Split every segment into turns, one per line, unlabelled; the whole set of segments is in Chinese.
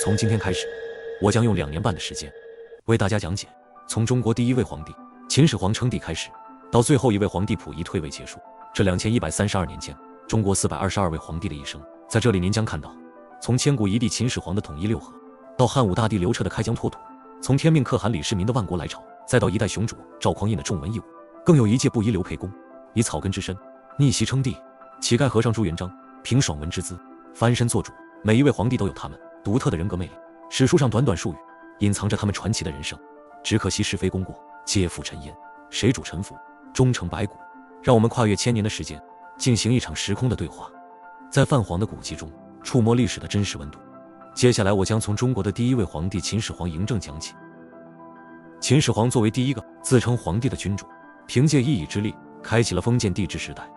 从今天开始，我将用2年半的时间为大家讲解从中国第一位皇帝秦始皇称帝开始，到最后一位皇帝溥仪退位结束，这2132年间中国422位皇帝的一生。在这里您将看到从千古一帝秦始皇的统一六合，到汉武大帝刘彻的开疆拓土，从天命可汗李世民的万国来朝，再到一代雄主赵匡胤的重文义武，更有一介布衣刘培公以草根之身逆袭称帝，乞丐和尚朱元璋凭爽文之姿翻身做主。每一位皇帝都有他们独特的人格魅力，史书上短短数语隐藏着他们传奇的人生。只可惜是非功过皆付尘烟，谁主沉浮终成白骨。让我们跨越1000年的时间，进行一场时空的对话，在泛黄的古籍中触摸历史的真实温度。接下来我将从中国的第一位皇帝秦始皇嬴政讲起。秦始皇作为第一个自称皇帝的君主，凭借一己之力开启了封建帝制时代，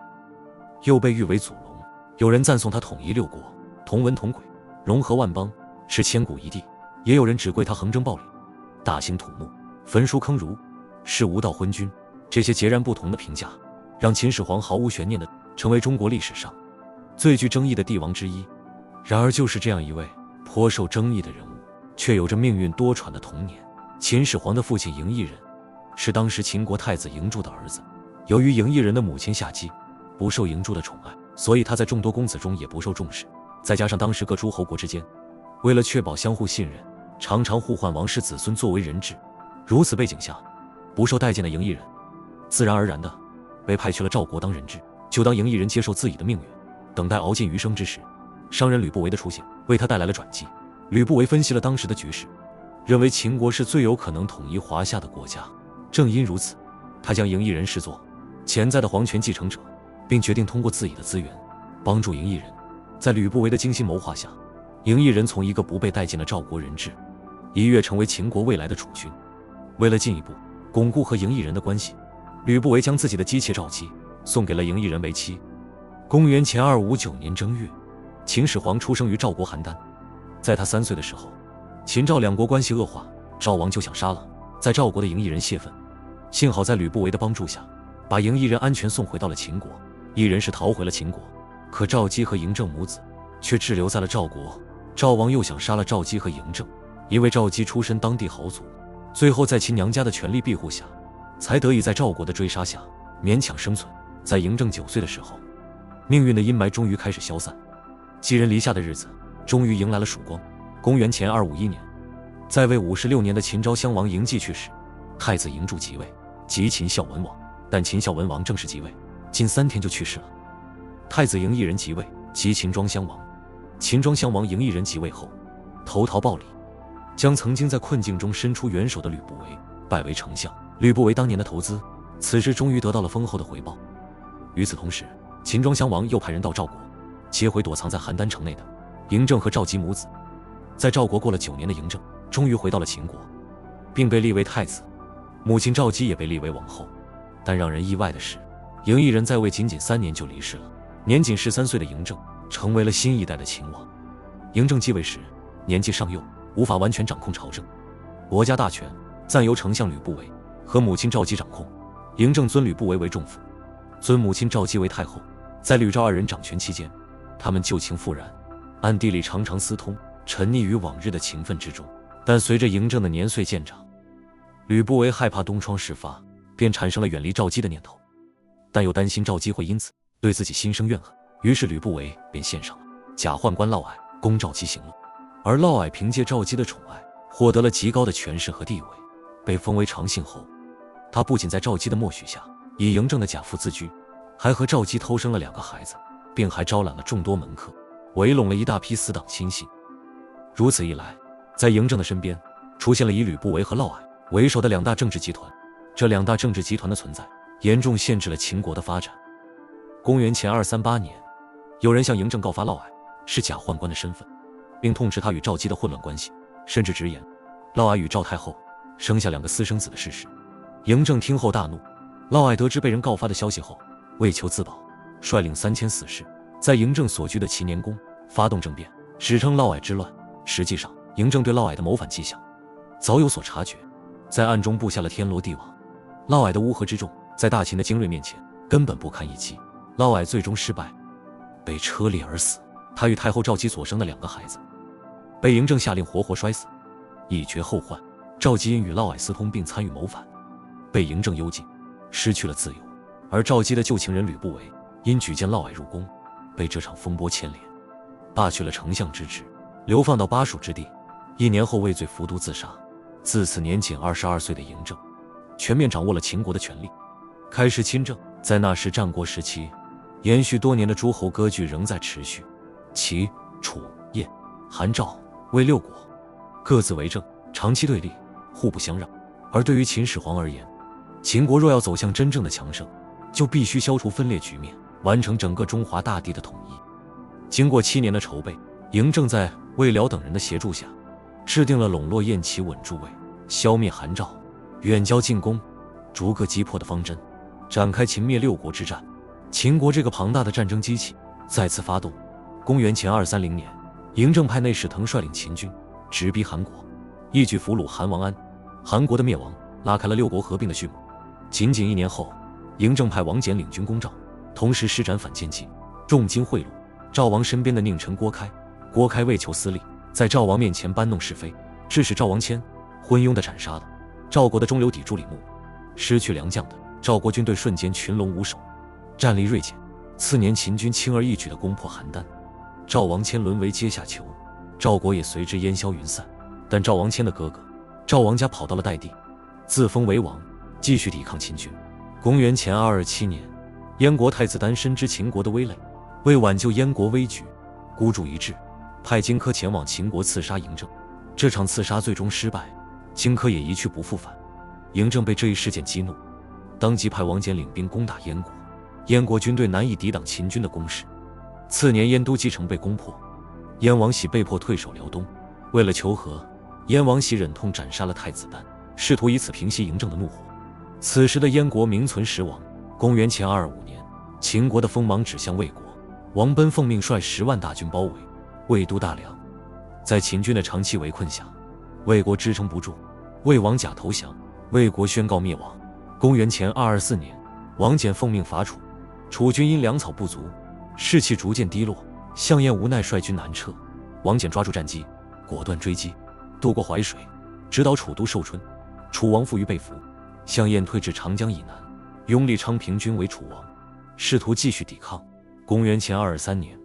又被誉为祖龙。有人赞颂他统一六国，同文同轨，融合万邦，是千古一帝；也有人只归他横征暴敛，大兴土木，焚书坑儒，是无道昏君。这些截然不同的评价，让秦始皇毫无悬念地成为中国历史上最具争议的帝王之一。然而就是这样一位颇受争议的人物，却有着命运多舛的童年。秦始皇的父亲嬴异人是当时秦国太子嬴柱的儿子，由于嬴异人的母亲夏姬不受嬴柱的宠爱，所以他在众多公子中也不受重视。再加上当时各诸侯国之间为了确保相互信任，常常互换王室子孙作为人质。如此背景下，不受待见的嬴异人自然而然地被派去了赵国当人质。就当嬴异人接受自己的命运，等待熬尽余生之时，商人吕不韦的出现为他带来了转机。吕不韦分析了当时的局势，认为秦国是最有可能统一华夏的国家。正因如此，他将嬴异人视作潜在的皇权继承者，并决定通过自己的资源帮助嬴异人。在吕不韦的精心谋划下，嬴异人从一个不被待见的赵国人质一跃成为秦国未来的储君。为了进一步巩固和嬴异人的关系，吕不韦将自己的姬妾赵姬送给了嬴异人为妻。公元前259年正月，秦始皇出生于赵国邯郸。在他3岁的时候，秦赵两国关系恶化，赵王就想杀了在赵国的嬴异人泄愤。幸好在吕不韦的帮助下，把嬴异人安全送回到了秦国。异人是逃回了秦国，可赵姬和嬴政母子却滞留在了赵国。赵王又想杀了赵姬和嬴政，因为赵姬出身当地豪族，最后在秦娘家的全力庇护下，才得以在赵国的追杀下勉强生存。在嬴政9岁的时候，命运的阴霾终于开始消散，寄人篱下的日子终于迎来了曙光。公元前251年，在位56年的秦昭襄王嬴稷去世，太子嬴柱即位，即秦孝文王。但秦孝文王正式即位仅3天就去世了。太子嬴异人即位，即秦庄襄王。秦庄襄王嬴异人即位后，投桃报李，将曾经在困境中伸出援手的吕不韦拜为丞相。吕不韦当年的投资，此时终于得到了丰厚的回报。与此同时，秦庄襄王又派人到赵国接回躲藏在邯郸城内的嬴政和赵姬母子。在赵国过了9年的嬴政终于回到了秦国，并被立为太子，母亲赵姬也被立为王后。但让人意外的是，嬴异人在位仅3年就离世了。年仅13岁的嬴政成为了新一代的秦王。嬴政继位时年纪尚幼，无法完全掌控朝政，国家大权暂由丞相吕不韦和母亲赵姬掌控。嬴政尊吕不韦为仲父，尊母亲赵姬为太后。在吕赵2人掌权期间，他们旧情复燃，暗地里常常私通，沉溺于往日的情分之中。但随着嬴政的年岁渐长，吕不韦害怕东窗事发，便产生了远离赵姬的念头，但又担心赵姬会因此对自己心生怨恨。于是吕不韦便献上了假宦官嫪毐攻赵姬行了。而嫪毐凭借赵姬的宠爱，获得了极高的权势和地位，被封为长信侯。他不仅在赵姬的默许下以嬴政的假父自居，还和赵姬偷生了2个孩子，并还招揽了众多门客，围拢了一大批死党亲信。如此一来，在嬴政的身边出现了以吕不韦和嫪毐为首的2大政治集团。这2大政治集团的存在严重限制了秦国的发展。公元前238年，有人向嬴政告发嫪毐是假宦官的身份，并痛斥他与赵姬的混乱关系，甚至直言嫪毐与赵太后生下2个私生子的事实。嬴政听后大怒，嫪毐得知被人告发的消息后，为求自保，率领3000死士在嬴政所居的齐年宫发动政变，史称嫪毐之乱。实际上，嬴政对嫪毐的谋反迹象早有所察觉，在暗中布下了天罗地网。嫪毐的乌合之众在大秦的精锐面前根本不堪一击，嫪毐最终失败，被车裂而死。他与太后赵姬所生的2个孩子被嬴政下令活活摔死，以绝后患。赵姬因与嫪毐私通并参与谋反，被嬴政幽禁，失去了自由。而赵姬的旧情人吕不韦因举荐嫪毐入宫，被这场风波牵连，罢去了丞相之职，流放到巴蜀之地。1年后畏罪服毒自杀。自此年仅22岁的嬴政全面掌握了秦国的权力，开始亲政。在那时战国时期，延续多年的诸侯割据仍在持续。齐、楚、燕、韩、赵、魏6国各自为政，长期对立，互不相让。而对于秦始皇而言，秦国若要走向真正的强盛，就必须消除分裂局面，完成整个中华大地的统一。经过7年的筹备，嬴政在魏辽等人的协助下，制定了笼络燕齐稳住魏、消灭韩赵、远交近攻、逐个击破的方针，展开秦灭6国之战。秦国这个庞大的战争机器再次发动。公元前230年，嬴政派内侍腾率领秦军直逼韩国，一举俘虏韩王安。韩国的灭亡拉开了6国合并的序幕。仅仅1年后，嬴政派王翦领军攻赵，同时施展反间计，重金贿赂赵王身边的佞臣郭开。郭开为求私利，在赵王面前搬弄是非，致使赵王谦昏庸地斩杀了赵国的中流砥柱李牧。失去良将的赵国军队瞬间群龙无首，战力锐减。次年，秦军轻而易举地攻破邯郸，赵王谦沦为阶下囚，赵国也随之烟消云散。但赵王谦的哥哥赵王家跑到了代地，自封为王，继续抵抗秦军。公元前227年，燕国太子丹深知秦国的危累，为挽救燕国危局，孤注一掷，派荆轲前往秦国刺杀嬴政。这场刺杀最终失败，荆轲也一去不复返。嬴政被这一事件激怒，当即派王翦领兵攻打燕国。燕国军队难以抵挡秦军的攻势。次年，燕都畿城被攻破，燕王喜被迫退守辽东。为了求和，燕王喜忍痛斩杀了太子丹，试图以此平息嬴政的怒火。此时的燕国名存实亡。公元前225年，秦国的锋芒指向魏国，王贲奉命率10万大军包围魏都大梁。在秦军的长期围困下，魏国支撑不住，魏王甲投降，魏国宣告灭亡。公元前224年，王翦奉命伐楚，楚军因粮草不足，士气逐渐低落，项燕无奈率军南撤。王翦抓住战机，果断追击，渡过淮水，直捣楚都寿春。楚王负隅被俘，项燕退至长江以南，拥立昌平君为楚王，试图继续抵抗。公元前223年，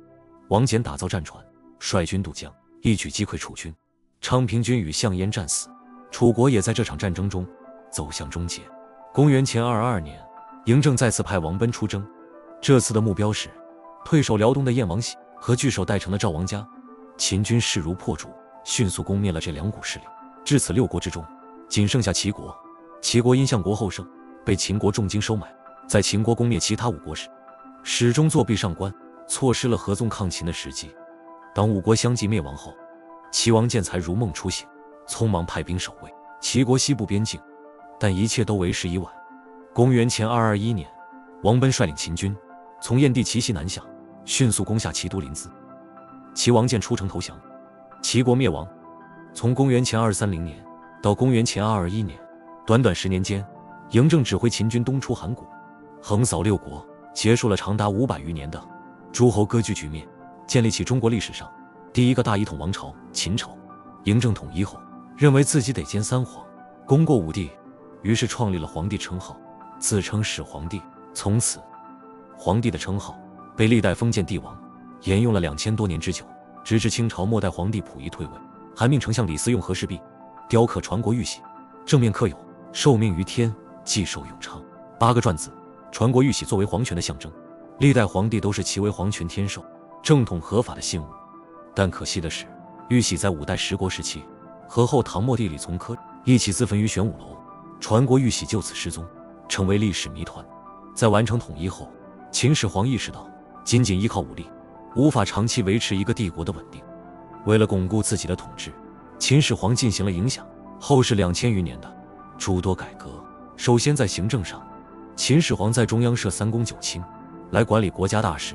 王翦打造战船，率军渡江，一举击溃楚军。昌平君与项燕战死，楚国也在这场战争中走向终结。公元前222年，嬴政再次派王贲出征，这次的目标是退守辽东的燕王喜和据守代城的赵王家。秦军势如破竹，迅速攻灭了这2股势力。至此6国之中，仅剩下齐国。齐国因相国后胜，被秦国重金收买，在秦国攻灭其他5国时，始终作壁上观，错失了合纵抗秦的时机。当5国相继灭亡后，齐王建才如梦初醒，匆忙派兵守卫齐国西部边境，但一切都为时已晚。公元前221年，王贲率领秦军从燕地齐西南下，迅速攻下齐都临淄。齐王建出城投降，齐国灭亡。从公元前230年到公元前221年，短短10年间，嬴政指挥秦军东出韩国，横扫6国，结束了长达500余年的诸侯割据局面，建立起中国历史上第一个大一统王朝秦朝。嬴政统一后，认为自己得兼3皇，功过5帝，于是创立了皇帝称号，自称始皇帝。从此，皇帝的称号被历代封建帝王沿用了2000多年之久，直至清朝末代皇帝溥仪退位，还命丞相李斯用和氏璧雕刻传国玉玺，正面刻有受命于天，既寿永昌8个篆字。传国玉玺作为皇权的象征，历代皇帝都是其为皇权天授、正统合法的信物。但可惜的是，玉玺在5代十国时期和后唐末帝李从珂一起自焚于玄武楼，传国玉玺就此失踪，成为历史谜团。在完成统一后，秦始皇意识到仅仅依靠武力无法长期维持一个帝国的稳定。为了巩固自己的统治，秦始皇进行了影响后世2000余年的诸多改革。首先在行政上，秦始皇在中央设3公9卿来管理国家大事，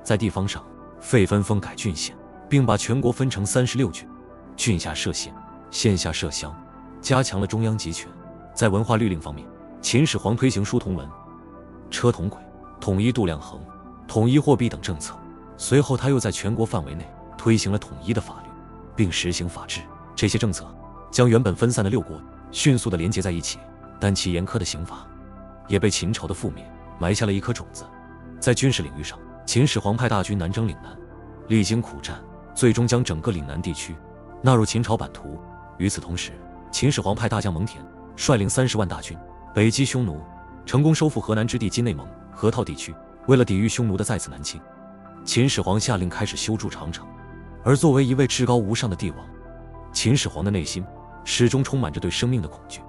在地方上废分封改郡县，并把全国分成36郡，郡下设县，县下设乡，加强了中央集权。在文化律令方面，秦始皇推行书同文、车同轨、统一度量衡、统一货币等政策。随后他又在全国范围内推行了统一的法律，并实行法治。这些政策将原本分散的六国迅速地连接在一起，但其严苛的刑罚也被秦朝的覆灭埋下了一颗种子。在军事领域上，秦始皇派大军南征岭南，历经苦战，最终将整个岭南地区纳入秦朝版图。与此同时，秦始皇派大将蒙恬率领30万大军北击匈奴，成功收复河南之地今内蒙、河套地区。为了抵御匈奴的再次南侵，秦始皇下令开始修筑长城。而作为一位至高无上的帝王，秦始皇的内心始终充满着对生命的恐惧。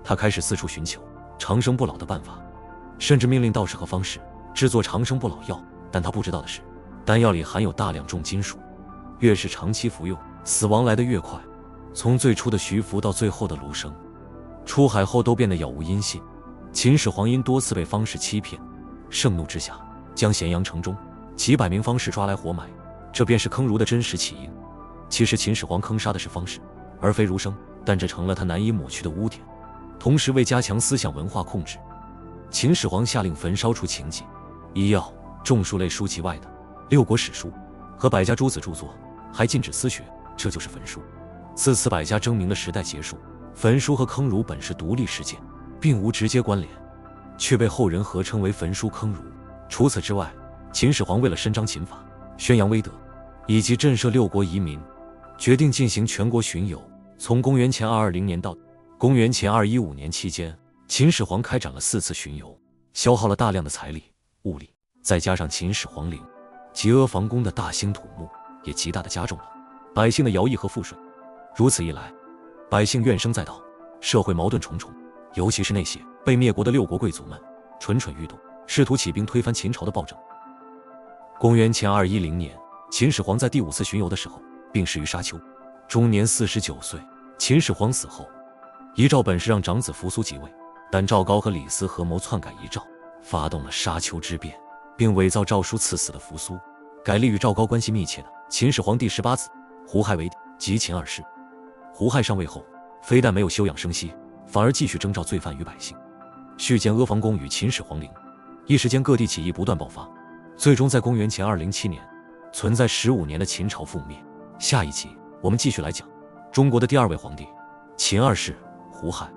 他开始四处寻求长生不老的办法，甚至命令道士和方士制作长生不老药。但他不知道的是，丹药里含有大量重金属，越是长期服用，死亡来得越快。从最初的徐福到最后的卢生，出海后都变得杳无音信。秦始皇因多次被方士欺骗，盛怒之下将咸阳城中几百名方士抓来活埋，这便是坑儒的真实起因。其实秦始皇坑杀的是方士，而非儒生，但这成了他难以抹去的污点。同时，为加强思想文化控制，秦始皇下令焚烧出秦记、医药、种树类书籍外的六国史书和百家诸子著作，还禁止私学，这就是焚书。自此百家争鸣的时代结束。焚书和坑儒本是独立事件，并无直接关联，却被后人合称为焚书坑儒。除此之外，秦始皇为了伸张秦法、宣扬威德以及震慑六国移民，决定进行全国巡游。从公元前220年到公元前215年期间，秦始皇开展了4次巡游，消耗了大量的财力、物力，再加上秦始皇陵及阿房宫的大兴土木，也极大地加重了百姓的徭役和赋税。如此一来，百姓怨声载道，社会矛盾重重，尤其是那些被灭国的六国贵族们蠢蠢欲动，试图起兵推翻秦朝的暴政。公元前210年，秦始皇在第5次巡游的时候病逝于沙丘，终年49岁。秦始皇死后，遗诏本是让长子扶苏即位，但赵高和李斯合谋篡改遗诏，发动了沙丘之变，并伪造诏书赐死了扶苏，改立与赵高关系密切的秦始皇第18子胡亥为帝，即秦二世。胡亥上位后，非但没有休养生息，反而继续征召罪犯于百姓，续建阿房宫与秦始皇陵。一时间各地起义不断爆发，最终在公元前207年，存在15年的秦朝覆灭。下一集我们继续来讲中国的第2位皇帝秦二世胡亥。